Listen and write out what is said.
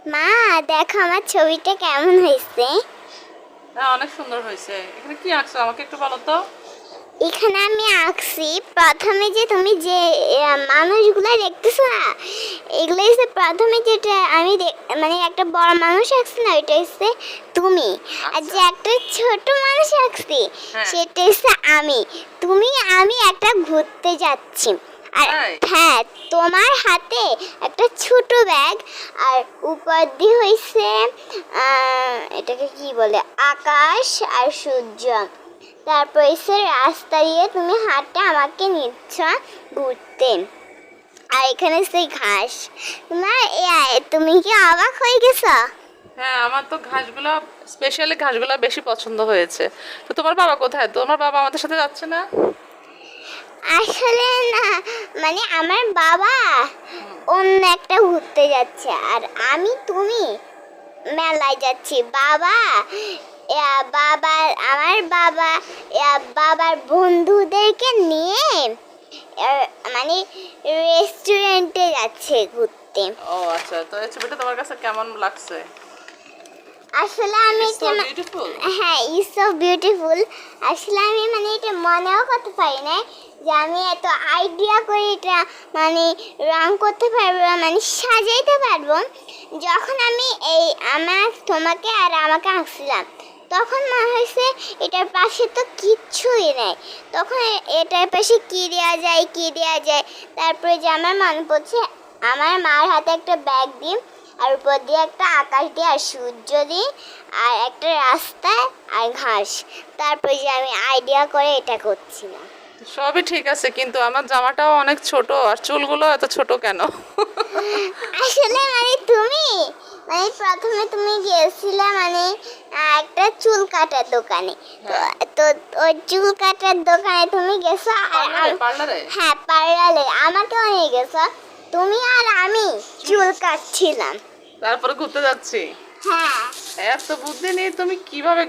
মা, দেখো আমার ছবিটা কেমন হয়েছে। হ্যাঁ, অনেক সুন্দর হয়েছে। এখানে কি আঁকছো আমাকে একটু বলো তো। এখানে আমি আঁকছি প্রথমে যে তুমি যে মানুষগুলো দেখতেছো না, এগুলো হচ্ছে প্রথমে যেটা আমি মানে একটা বড় মানুষ আঁকছি না, ওইটা হচ্ছে তুমি। আর যে একটা ছোট মানুষ আঁকছি হ্যাঁ। সেটা হচ্ছে আমি। তুমি আমি একটা ঘুরতে যাচ্ছি। আর তাই? হ্যাঁ, তোমার হাতে একটা ছোট ব্যাগ, আর উপর দিয়ে হইছে এটাকে কি বলে, আকাশ আর সূর্য। তারপর এসে রাস্তা দিয়ে তুমি হাঁটে আমাকে নিচ্ছ ঘুরতে। আর এখানে সেই ঘাস। তোমার তুমি কি অবাক হয়ে গেছো? হ্যাঁ, আমার তো ঘাসগুলো, স্পেশালি ঘাসগুলো বেশি পছন্দ হয়েছে। তো তোমার বাবা কোথায়? তোমার বাবা আমাদের সাথে যাচ্ছে না? আসলে না, মানে আমার বাবা অন্য একটা ঘুরতে যাচ্ছে, আর আমি তুমি মেলায় যাচ্ছি। বাবা আমার বাবা বাবার বন্ধুদেরকে নিয়ে মানে রেস্টুরেন্টে যাচ্ছে ঘুরতে। ও আচ্ছা, তো এই ছবিটা তোমার কাছে কেমন লাগছে? আসলে আমি It's so এটা beautiful. হ্যাঁ, ইজ সো বিউটিফুল। আসলে আমি মানে এটা মনেও করতে পারি না যে আমি এত আইডিয়া করে এটা মানে রং করতে পারবো, মানে সাজাইতে পারবো। যখন আমি তোমাকে আর আমাকে আঁকছিলাম, তখন মনে হয়েছে এটার পাশে তো কিচ্ছুই নেই। তখন এটার পাশে কি দেওয়া যায়, কি দেওয়া যায়। তারপরে যে আমার মনে পড়ছে, আমার মার হাতে একটা ব্যাগ দিই, আর উপর দিয়ে একটা আকাশ দিয়ে, আর সূর্য দিই, আর একটা রাস্তা আর ঘাস। তারপরে যে আমি আইডিয়া করে এটা করছিলাম। সবই ঠিক আছে, কিন্তু আমার জামাটাও অনেক ছোট, আর চুলগুলো এত ছোট কেন? আসলে মানে তুমি মানে প্রথমে তুমি গিয়েছিলে মানে একটা চুল কাটার দোকানে। তো ওই চুল কাটার দোকানে তুমি গেছো, আর পার্লারে? হ্যাঁ, পার্লারে আমাকেও নিয়ে গেছো। তুমি আর আমি চুল কাটছিলাম। তারপরে ঘুরতে যাচ্ছি। হ্যাঁ। এত বুদ্ধি নিয়ে তুমি কিভাবে